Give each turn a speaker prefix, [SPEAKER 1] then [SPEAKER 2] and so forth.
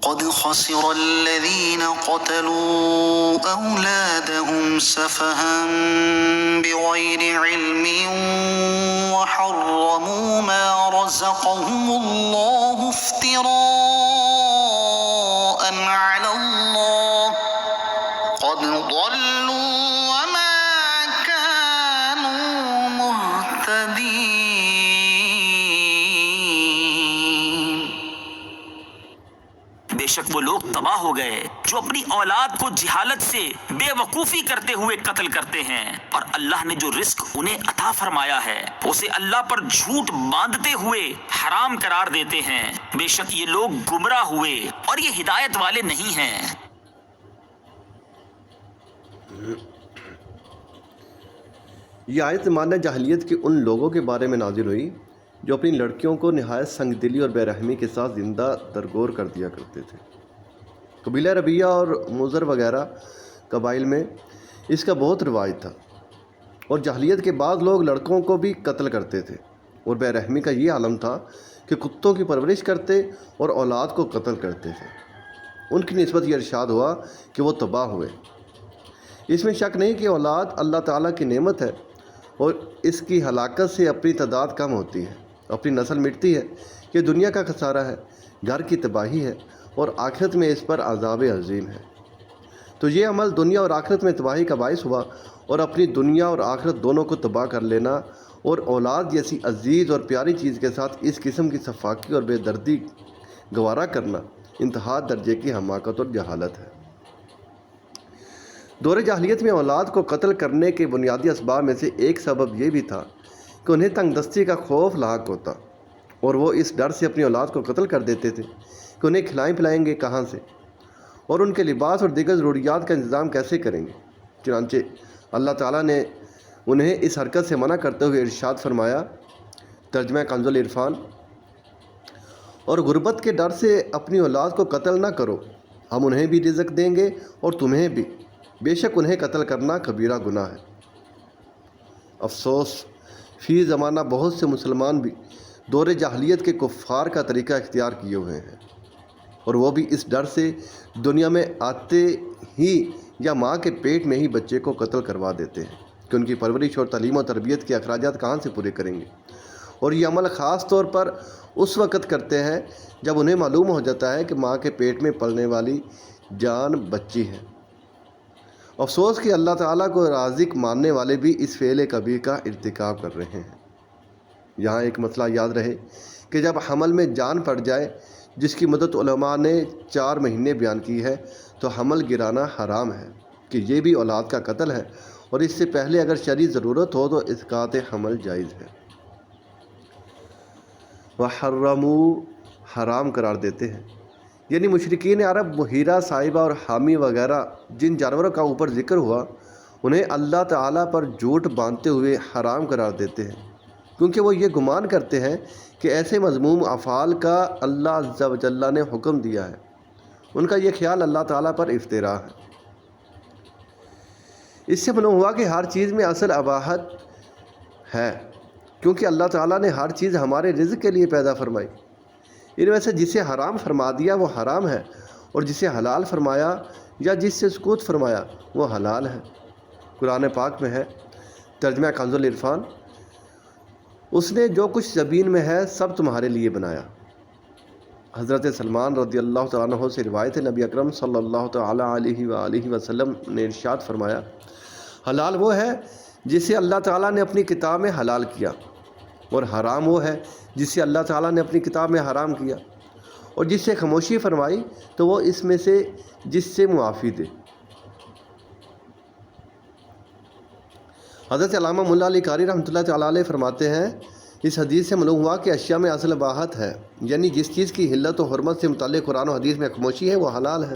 [SPEAKER 1] قد خسر الذين قتلوا أولادهم سفها بغير علم وحرموا ما رزقهم الله افتراء على الله قد ضلوا وما كانوا مهتدين.
[SPEAKER 2] بے شک وہ لوگ تباہ ہو گئے جو اپنی اولاد کو جہالت سے بے وقوفی کرتے ہوئے قتل کرتے ہیں، اور اللہ نے جو رزق انہیں عطا فرمایا ہے اسے اللہ پر جھوٹ باندھتے ہوئے حرام قرار دیتے ہیں۔ بے شک یہ لوگ گمراہ ہوئے اور یہ ہدایت والے نہیں ہیں۔
[SPEAKER 3] یہ آیت معنی جاہلیت کے ان لوگوں کے بارے میں نازل ہوئی جو اپنی لڑکیوں کو نہایت سنگ دلی اور بے رحمی کے ساتھ زندہ درگور کر دیا کرتے تھے۔ قبیلہ ربیہ اور مضر وغیرہ قبائل میں اس کا بہت رواج تھا، اور جاہلیت کے بعض لوگ لڑکوں کو بھی قتل کرتے تھے، اور بے رحمی کا یہ عالم تھا کہ کتوں کی پرورش کرتے اور اولاد کو قتل کرتے تھے۔ ان کی نسبت یہ ارشاد ہوا کہ وہ تباہ ہوئے۔ اس میں شک نہیں کہ اولاد اللہ تعالیٰ کی نعمت ہے، اور اس کی ہلاکت سے اپنی تعداد کم ہوتی ہے، اپنی نسل مٹتی ہے۔ یہ دنیا کا خسارہ ہے، گھر کی تباہی ہے، اور آخرت میں اس پر عذاب عظیم ہے۔ تو یہ عمل دنیا اور آخرت میں تباہی کا باعث ہوا، اور اپنی دنیا اور آخرت دونوں کو تباہ کر لینا اور اولاد جیسی عزیز اور پیاری چیز کے ساتھ اس قسم کی سفاکی اور بے دردی گوارا کرنا انتہا درجے کی حماقت اور جہالت ہے۔ دور جاہلیت میں اولاد کو قتل کرنے کے بنیادی اسباب میں سے ایک سبب یہ بھی تھا کہ انہیں تنگ دستی کا خوف لاحق ہوتا، اور وہ اس ڈر سے اپنی اولاد کو قتل کر دیتے تھے کہ انہیں کھلائیں پلائیں گے کہاں سے، اور ان کے لباس اور دیگر ضروریات کا انتظام کیسے کریں گے۔ چنانچہ اللہ تعالیٰ نے انہیں اس حرکت سے منع کرتے ہوئے ارشاد فرمایا، ترجمہ کنز العرفان، اور غربت کے ڈر سے اپنی اولاد کو قتل نہ کرو، ہم انہیں بھی رزق دیں گے اور تمہیں بھی، بے شک انہیں قتل کرنا کبیرہ گناہ ہے۔ افسوس، فی زمانہ بہت سے مسلمان بھی دور جاہلیت کے کفار کا طریقہ اختیار کیے ہوئے ہیں، اور وہ بھی اس ڈر سے دنیا میں آتے ہی یا ماں کے پیٹ میں ہی بچے کو قتل کروا دیتے ہیں کہ ان کی پرورش اور تعلیم و تربیت کے اخراجات کہاں سے پورے کریں گے، اور یہ عمل خاص طور پر اس وقت کرتے ہیں جب انہیں معلوم ہو جاتا ہے کہ ماں کے پیٹ میں پلنے والی جان بچی ہے۔ افسوس کہ اللہ تعالیٰ کو رازق ماننے والے بھی اس فعل کبیر کا ارتکاب کر رہے ہیں۔ یہاں ایک مسئلہ یاد رہے کہ جب حمل میں جان پڑ جائے، جس کی مدت علماء نے 4 مہینے بیان کی ہے، تو حمل گرانا حرام ہے کہ یہ بھی اولاد کا قتل ہے، اور اس سے پہلے اگر شرعی ضرورت ہو تو اسقاط حمل جائز ہے۔ وحرموا، حرام قرار دیتے ہیں، یعنی مشرکین عرب مہیرہ، صاحبہ اور حامی وغیرہ جن جانوروں کا اوپر ذکر ہوا، انہیں اللہ تعالیٰ پر جھوٹ باندھتے ہوئے حرام قرار دیتے ہیں، کیونکہ وہ یہ گمان کرتے ہیں کہ ایسے مذموم افعال کا اللہ عز و جل نے حکم دیا ہے۔ ان کا یہ خیال اللہ تعالیٰ پر افتراء ہے۔ اس سے معلوم ہوا کہ ہر چیز میں اصل اباحت ہے، کیونکہ اللہ تعالیٰ نے ہر چیز ہمارے رزق کے لیے پیدا فرمائی۔ ان میں سے جسے حرام فرما دیا وہ حرام ہے، اور جسے حلال فرمایا یا جس سے سکوت فرمایا وہ حلال ہے۔ قرآن پاک میں ہے، ترجمہ کنز العرفان، اس نے جو کچھ زمین میں ہے سب تمہارے لیے بنایا۔ حضرت سلمان رضی اللہ تعالیٰ عنہ سے روایت ہے، نبی اکرم صلی اللہ تعالیٰ علیہ وآلہ وسلم نے ارشاد فرمایا، حلال وہ ہے جسے اللہ تعالیٰ نے اپنی کتاب میں حلال کیا، اور حرام وہ ہے جسے اللہ تعالیٰ نے اپنی کتاب میں حرام کیا، اور جس سے خاموشی فرمائی تو وہ اس میں سے جس سے معافی دے۔ حضرت علامہ ملا علی قاری رحمۃ اللہ تعالیٰ علیہ فرماتے ہیں، اس حدیث سے معلوم ہوا کہ اشیاء میں اصل اباحت ہے، یعنی جس چیز کی حلت و حرمت سے متعلق قرآن و حدیث میں خاموشی ہے وہ حلال ہے۔